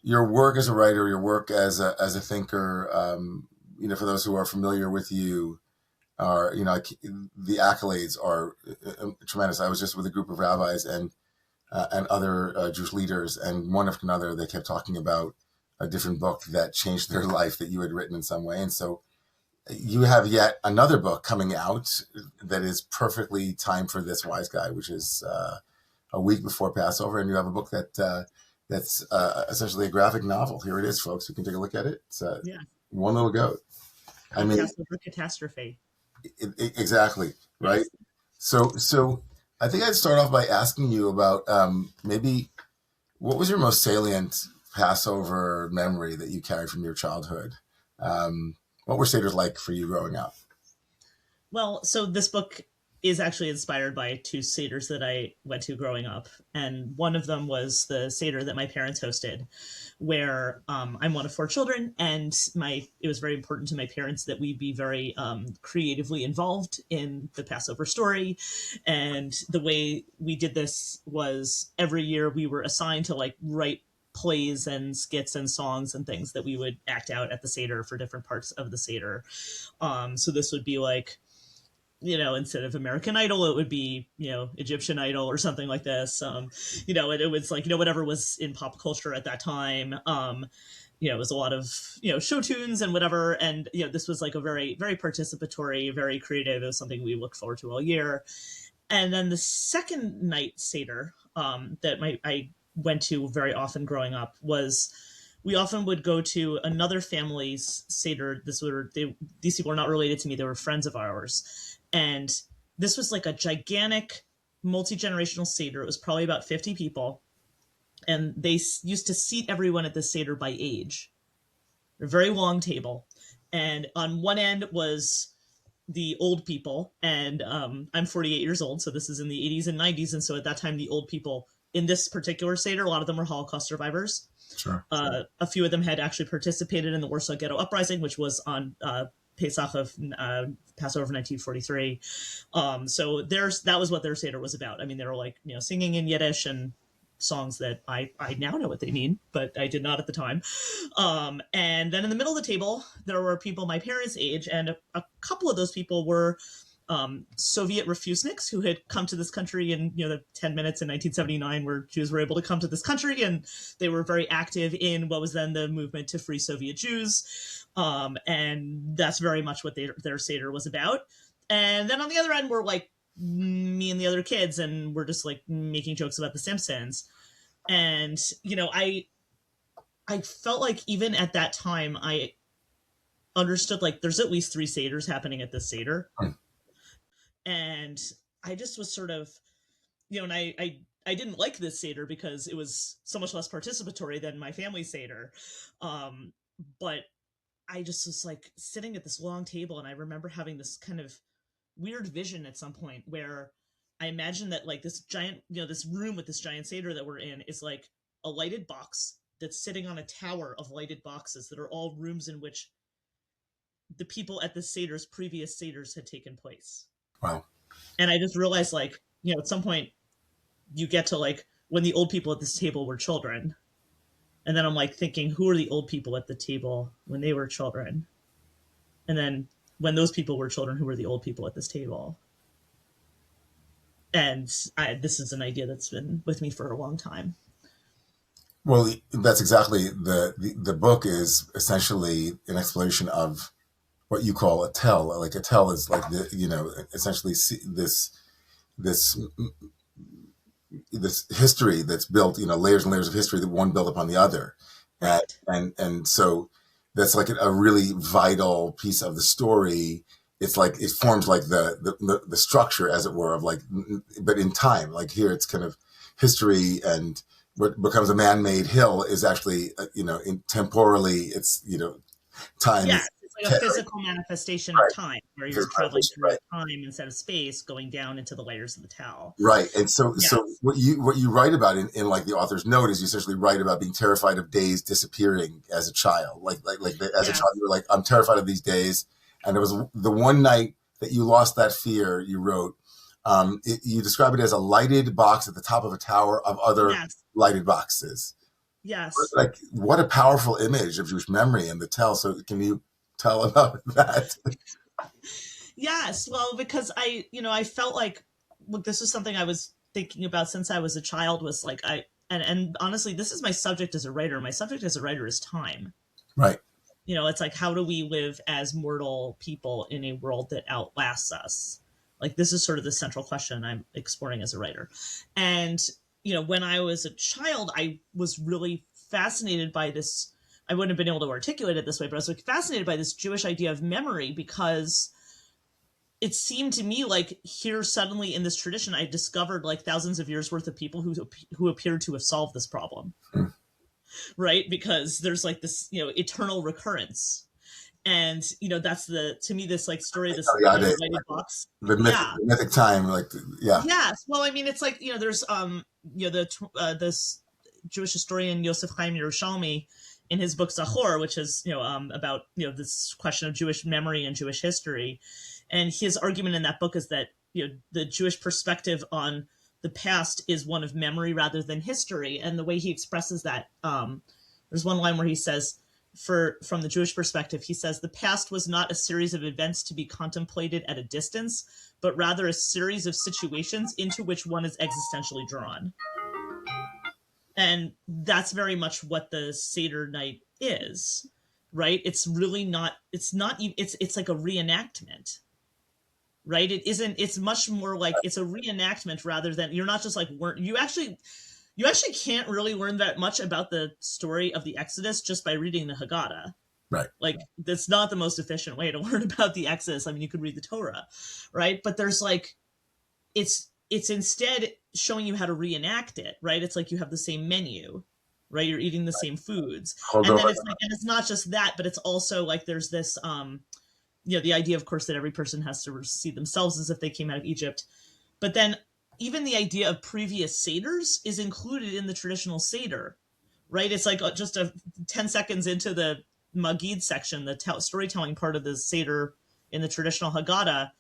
your work as a writer, your work as a thinker, for those who are familiar with you, are the accolades are tremendous. I was just with a group of rabbis and other Jewish leaders, and one after another, they kept talking about a different book that changed their life that you had written in some way. And so you have yet another book coming out that is perfectly timed for this wise guy, which is a week before Passover. And you have a book that's essentially a graphic novel. Here it is, folks. You can take a look at it. It's one little goat. I mean, Passover catastrophe. Exactly. Right. Yes. So I think I'd start off by asking you about maybe what was your most salient Passover memory that you carried from your childhood? What were Seder's like for you growing up? Well, so this book is actually inspired by two Seders that I went to growing up. And one of them was the Seder that my parents hosted, where I'm one of four children, and it was very important to my parents that we be very creatively involved in the Passover story. And the way we did this was every year we were assigned to write plays and skits and songs and things that we would act out at the Seder for different parts of the Seder. So this would be instead of American Idol, it would be, Egyptian Idol or something like this. And it was whatever was in pop culture at that time. It was a lot of, show tunes and whatever. And, this was a very, very participatory, very creative. It was something we looked forward to all year. And then the second night Seder that I went to very often growing up was, we often would go to another family's Seder. These people are not related to me. They were friends of ours. And this was a gigantic multi-generational Seder. It was probably about 50 people. And they used to seat everyone at the Seder by age. A very long table. And on one end was the old people. And I'm 48 years old, so this is in the 80s and 90s. And so at that time, the old people in this particular Seder, a lot of them were Holocaust survivors. Sure. A few of them had actually participated in the Warsaw Ghetto Uprising, which was on Pesach of Passover of 1943. So that was what their Seder was about. I mean, they were singing in Yiddish and songs that I now know what they mean, but I did not at the time. And then in the middle of the table, there were people my parents' age, and a couple of those people were Soviet refuseniks who had come to this country in the 10 minutes in 1979 where Jews were able to come to this country, and they were very active in what was then the movement to free Soviet Jews, and that's very much what their Seder was about. And then on the other end were me and the other kids, and we're just making jokes about the Simpsons. And I felt even at that time I understood there's at least 3 Seders happening at this Seder. And I just was sort of, and I didn't like this Seder because it was so much less participatory than my family's Seder. But I just was sitting at this long table, and I remember having this kind of weird vision at some point where I imagined that this giant, this room with this giant Seder that we're in is a lighted box that's sitting on a tower of lighted boxes that are all rooms in which the people at the Seder's previous Seders had taken place. Wow. And I just realized at some point you get to when the old people at this table were children. And then I'm thinking, who are the old people at the table when they were children? And then when those people were children, who were the old people at this table? And this is an idea that's been with me for a long time. Well, that's exactly the book is essentially an exploration of what you call a tell. A tell is essentially this history that's built, layers and layers of history that one built upon the other. Right. And so that's a really vital piece of the story. It's it forms the structure, as it were, of but in time. Here it's kind of history, and what becomes a man-made hill is actually, temporally, it's, time. Yeah, it's a physical manifestation of time, where you're traveling through time instead of space, going down into the layers of the tell. Right. And so what you write about in the author's note is you essentially write about being terrified of days disappearing as a child. As a child, you were I'm terrified of these days. And it was the one night that you lost that fear, you wrote, you describe it as a lighted box at the top of a tower of other lighted boxes. Yes. Like, what a powerful image of Jewish memory and the tell. So can you tell about that? Yes. Well, because I felt like, look, this was something I was thinking about since I was a child, was like, and honestly, this is my subject as a writer. My subject as a writer is time. Right. It's like, how do we live as mortal people in a world that outlasts us? Like, this is sort of the central question I'm exploring as a writer. And, when I was a child, I was really fascinated by this. I wouldn't have been able to articulate it this way, but I was like fascinated by this Jewish idea of memory, because it seemed to me like here suddenly in this tradition I discovered like thousands of years worth of people who appeared to have solved this problem, Hmm. right? Because there's like this eternal recurrence. And that's the to me this like story, this Oh, yeah, the lighted box. Yeah. the mythic time, like, yeah. Yes. Well, I mean, it's like there's this Jewish historian Yosef Chaim Yerushalmi in his book Zachor, which is about this question of Jewish memory and Jewish history, and his argument in that book is that the Jewish perspective on the past is one of memory rather than history, and the way he expresses that, there's one line where he says, from the Jewish perspective, he says, the past was not a series of events to be contemplated at a distance, but rather a series of situations into which one is existentially drawn. And that's very much what the Seder night is, right? It's really not, it's like a reenactment, right? It isn't, it's much more like it's a reenactment rather than, you're not just like, you actually can't really learn that much about the story of the Exodus just by reading the Haggadah. Right. Like, that's not the most efficient way to learn about the Exodus. I mean, you could read the Torah, right? But there's like, it's instead showing you how to reenact it, right? It's like you have the same menu, right? You're eating the same foods. Hold And on. then it's like, and it's not just that, but it's also like there's this, the idea, of course, that every person has to see themselves as if they came out of Egypt. But then even the idea of previous Seders is included in the traditional Seder, right? It's like just 10 seconds into the Magid section, the storytelling part of the Seder in the traditional Haggadah,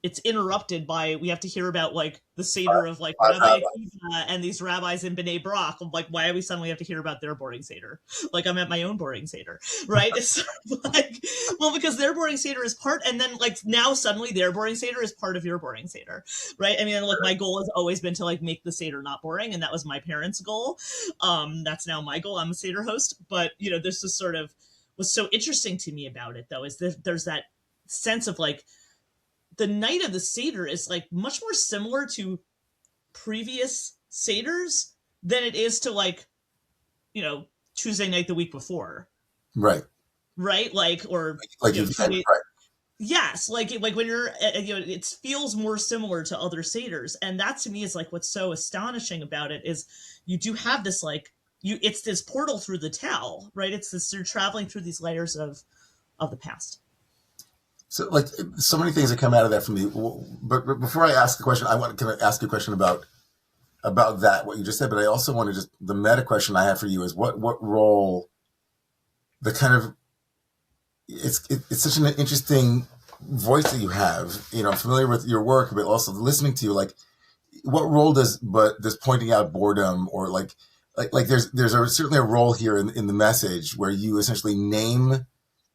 it's interrupted by, we have to hear about like the Seder of like Rabbi Akiva and these rabbis in Bnei Brak. Like, why do we suddenly have to hear about their boring Seder? Like, I'm at my own boring Seder, right? It's like, well, because their boring Seder is part, and then like now suddenly their boring Seder is part of your boring Seder, right? I mean, like, my goal has always been to like make the Seder not boring, and that was my parents' goal. That's now my goal. I'm a Seder host, but this is sort of what's so interesting to me about it, though, is that there's that sense of like, the night of the Seder is like much more similar to previous Seders than it is to like, Tuesday night the week before. Right. Right. Like, or like you said, right. Yes. Like when you're, it feels more similar to other Seders. And that to me is like, what's so astonishing about it is you do have this, like, it's this portal through the tell, right? It's this, you're traveling through these layers of the past. So, like, so many things that come out of that for me. But before I ask the question, I want to ask you a question about that, what you just said. But I also want to just, the meta question I have for you is what role the kind of, it's such an interesting voice that you have. I'm familiar with your work, but also listening to you. Like, what role does pointing out boredom, or like there's certainly a role here in the message where you essentially name.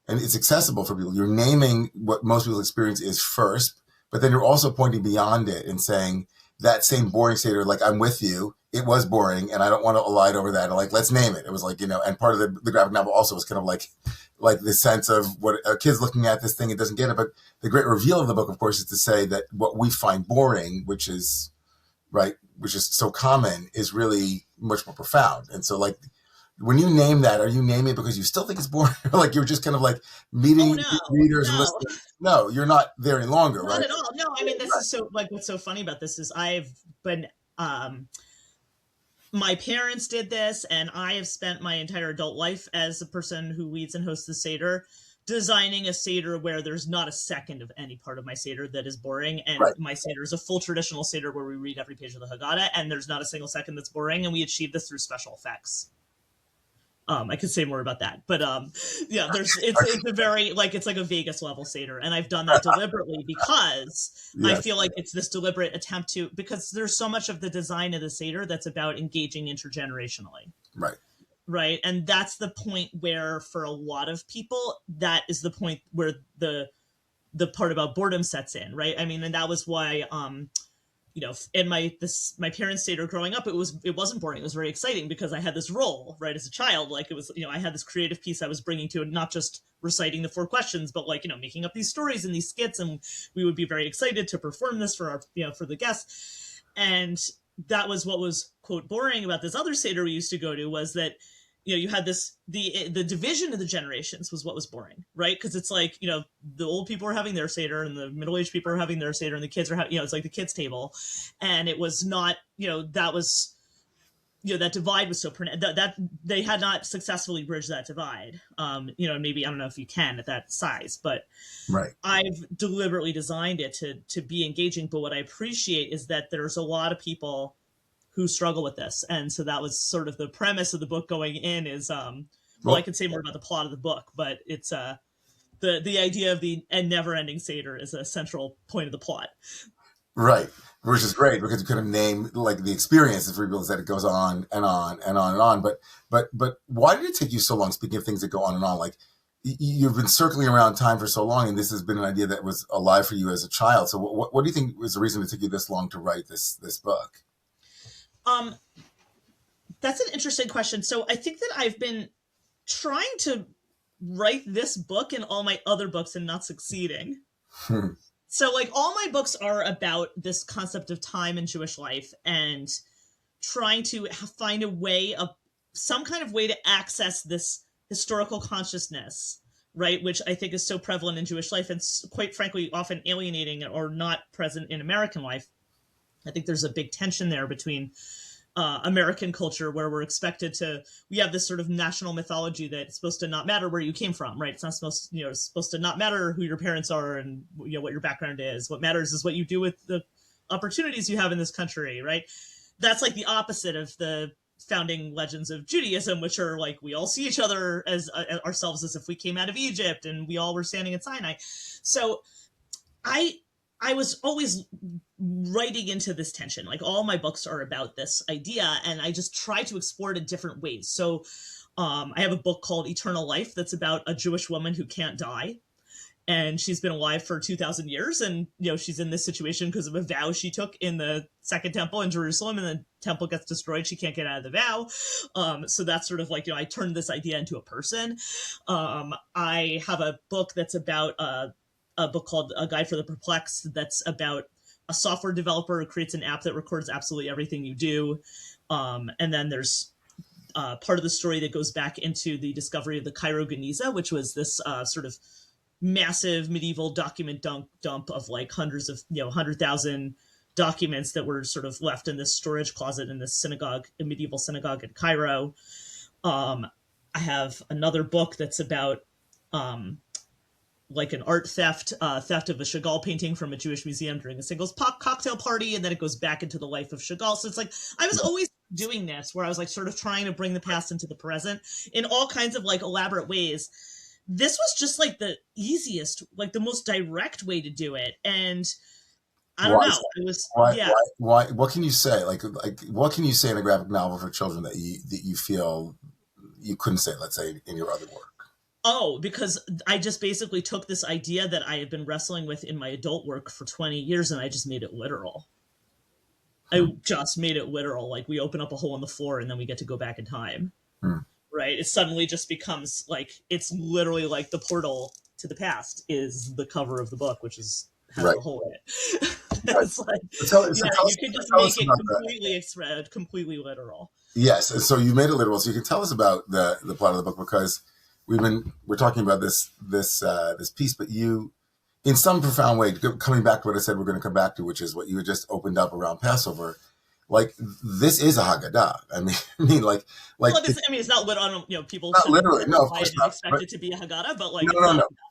And it's accessible for people. You're naming what most people's experience is first, but then you're also pointing beyond it and saying that same boring Seder, like, I'm with you. It was boring, and I don't want to elide over that. And like, let's name it. It was like, and part of the graphic novel also was kind of like the sense of what a kid's looking at this thing, it doesn't get it. But the great reveal of the book, of course, is to say that what we find boring, which is so common, is really much more profound. And so, like, when you name that, are you naming it because you still think it's boring? Or like you're just kind of like meeting readers and listeners? No, you're not there any longer, not right? Not at all. No, I mean, this is so, like, what's so funny about this is I've been, my parents did this, and I have spent my entire adult life as a person who leads and hosts the Seder, designing a Seder where there's not a second of any part of my Seder that is boring. And my Seder is a full traditional Seder where we read every page of the Haggadah, and there's not a single second that's boring. And we achieve this through special effects. I could say more about that, but it's a very, like, it's like a Vegas level Seder, and I've done that deliberately because I feel like it's this deliberate attempt because there's so much of the design of the Seder that's about engaging intergenerationally. Right. right? And that's the point where, for a lot of people, that is the point where the part about boredom sets in, right? I mean, and that was why in my parents' theater growing up, it wasn't boring. It was very exciting because I had this role, right, as a child. Like, it was, I had this creative piece I was bringing to it, not just reciting the four questions, but like, making up these stories and these skits, and we would be very excited to perform this for our, for the guests. And that was what was, quote, boring about this other Seder we used to go to, was that you had the division of the generations was what was boring, right? Because it's like, the old people are having their Seder and the middle-aged people are having their Seder and the kids are having, it's like the kids table. And it was not, that was, that divide was so pronounced, that they had not successfully bridged that divide. Maybe, I don't know if you can at that size, but Right. I've deliberately designed it to be engaging. But what I appreciate is that there's a lot of people who struggle with this. And so that was sort of the premise of the book going in, is, well, I could say more about the plot of the book, but it's, the idea of the never-ending Seder is a central point of the plot. Right. Which is great because you could have named like the experiences for people that it goes on and on and on and on. But why did it take you so long? Speaking of things that go on and on, like you've been circling around time for so long, and this has been an idea that was alive for you as a child. So what do you think was the reason it took you this long to write this book? That's an interesting question. So I think that I've been trying to write this book and all my other books and not succeeding. So like all my books are about this concept of time in Jewish life and trying to find a way of some kind of way to access this historical consciousness, right? Which I think is so prevalent in Jewish life and quite frankly often alienating or not present in American life. I think there's a big tension there between American culture, where we have this sort of national mythology that it's supposed to not matter where you came from, right? It's not supposed, it's supposed to not matter who your parents are and what your background is. What matters is what you do with the opportunities you have in this country, right? That's like the opposite of the founding legends of Judaism, which are like, we all see each other as ourselves as if we came out of Egypt and we all were standing at Sinai. So I was always writing into this tension. Like all my books are about this idea, and I just try to explore it in different ways. So I have a book called Eternal Life that's about a Jewish woman who can't die. And she's been alive for 2,000 years. And, she's in this situation because of a vow she took in the Second Temple in Jerusalem, and the temple gets destroyed. She can't get out of the vow. So that's sort of like, I turned this idea into a person. I have a book that's about a book called A Guide for the Perplexed that's about a software developer who creates an app that records absolutely everything you do. And then there's part of the story that goes back into the discovery of the Cairo Geniza, which was this sort of massive medieval document dump of like hundreds of, 100,000 documents that were sort of left in this storage closet in this synagogue, a medieval synagogue in Cairo. I have another book that's about like an art theft of a Chagall painting from a Jewish museum during a singles pop cocktail party, and then it goes back into the life of Chagall. So it's like I was always doing this, where I was like sort of trying to bring the past into the present in all kinds of like elaborate ways. This was just like the easiest, like the most direct way to do it, and I don't know. It was why? What can you say? Like what can you say in a graphic novel for children that you feel you couldn't say, let's say, in your other work? Oh, because I just basically took this idea that I had been wrestling with in my adult work for 20 years and I just made it literal. I just made it literal. Like we open up a hole in the floor and then we get to go back in time. Right? It suddenly just becomes like, it's literally like the portal to the past is the cover of the book, which is has a hole in it. It's like, you can just make it completely literal. Yes. And so you made it literal. So you can tell us about the plot of the book, because we're talking about this piece, but you, in some profound way, coming back to what I said we're going to come back to, which is what you had just opened up around Passover. Like this is a Haggadah. I mean, like. Well, it's not literal. People not literally. No, of course not. Expect it to be a Haggadah, but like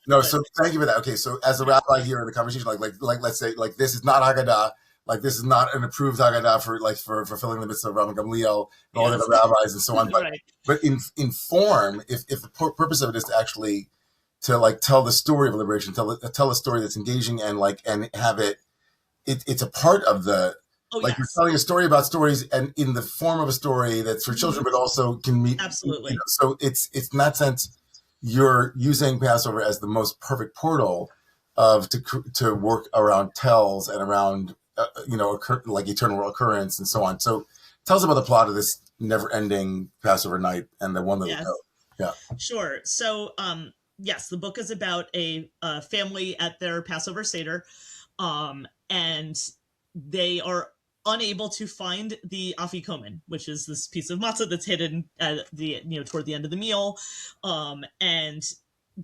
no. So thank you for that. Okay, so as a rabbi here in the conversation, like let's say like this is not Haggadah. Like this is not an approved Haggadah for fulfilling the mitzvah of Rabbi Gamliel and all the other rabbis and so on. But but in form, if the purpose of it is to actually to like tell the story of liberation, tell a story that's engaging and have it, it's a part of the Oh like you're yes. telling a story about stories, and in the form of a story that's for children, Mhm. but also can meet. Absolutely. So it's in that sense, you're using Passover as the most perfect portal of to work around tells and around like eternal occurrence and so on. So tell us about the plot of this never-ending Passover night and the one little Yes. goat. Yeah. Sure. So, yes, the book is about a family at their Passover Seder, and they are unable to find the afikomen, which is this piece of matzah that's hidden at the toward the end of the meal, and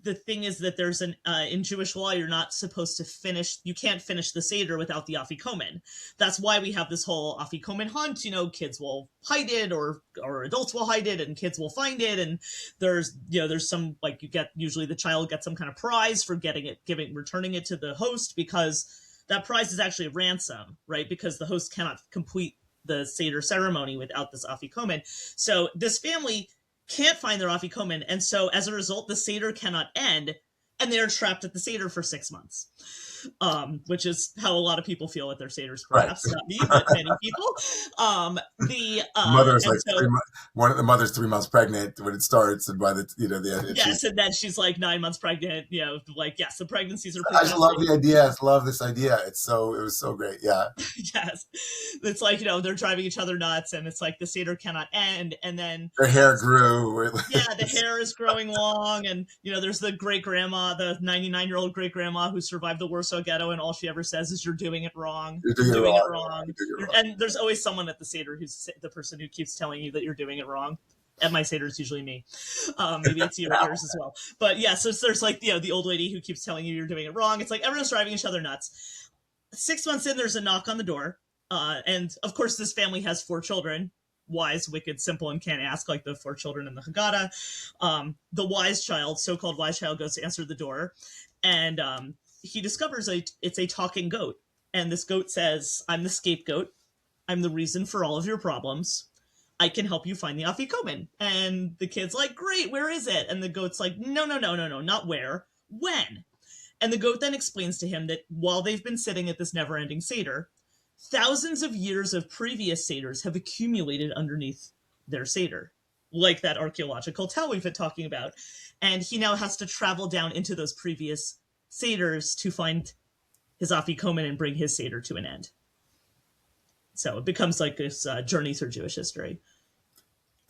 the thing is that there's an in Jewish law you're not supposed to finish you can't finish the Seder without the afikomen. That's why we have this whole afikomen hunt. Kids will hide it, or adults will hide it, and kids will find it, and there's some, like, you get, usually the child gets some kind of prize for returning it to the host, because that prize is actually a ransom, right? Because the host cannot complete the Seder ceremony without this afikomen. So this family can't find their afikomen, and so as a result, the Seder cannot end, and they are trapped at the Seder for 6 months. Which is how a lot of people feel at their Seders, Right. perhaps not me, but many people. The The mother is and like so one of the mother's 3 months pregnant when it starts, and by the yes, and then she's like 9 months pregnant. Like, yes, the pregnancies are I just love progressing. the idea. I love this idea. It was so great. Yeah. Yes, it's like, they're driving each other nuts, and it's like the Seder cannot end, and then Her hair grew. yeah, the hair is growing long, and there's the great grandma, the 99-year-old great grandma who survived the Warsaw Ghetto, and all she ever says is, "You're doing it wrong. You're You're doing it doing it wrong. wrong." You're doing it wrong. And there's always someone at the Seder who's the person who keeps telling you that you're doing it wrong. At my Seder, it's usually me. Maybe it's you at yours as well. But yeah, so there's like the old lady who keeps telling you you're doing it wrong. It's like everyone's driving each other nuts. 6 months in, there's a knock on the door, and of course, this family has 4 children. Wise, wicked, simple, and can't ask, like the 4 children in the Haggadah. The wise child, so-called wise child, goes to answer the door, and he discovers it's a talking goat. And this goat says, "I'm the scapegoat. I'm the reason for all of your problems. I can help you find the afikomen." And the kid's like, "Great, where is it?" And the goat's like, "No, no, no, no, no, not where. When?" And the goat then explains to him that while they've been sitting at this never ending Seder, thousands of years of previous Seders have accumulated underneath their Seder, like that archaeological tell we've been talking about. And he now has to travel down into those previous Seders to find his afikomen and bring his Seder to an end. So it becomes like this journey through Jewish history.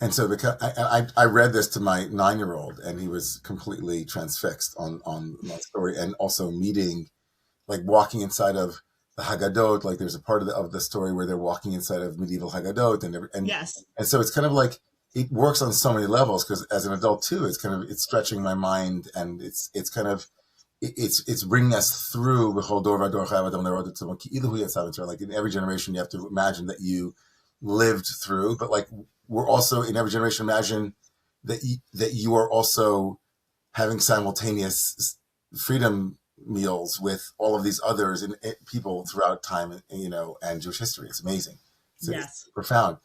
And so I read this to my 9-year-old, and he was completely transfixed on that story, and also meeting, like walking inside of the Haggadot. Like there's a part of the story where they're walking inside of medieval Haggadot, Yes. and so it's kind of like it works on so many levels, because as an adult too, it's stretching my mind, and it's kind of it's bringing us through the whole door Like in every generation, you have to imagine that you lived through, but like we're also in every generation imagine that you are also having simultaneous freedom meals with all of these others and people throughout time, and Jewish history. It's amazing. It's Yes. profound.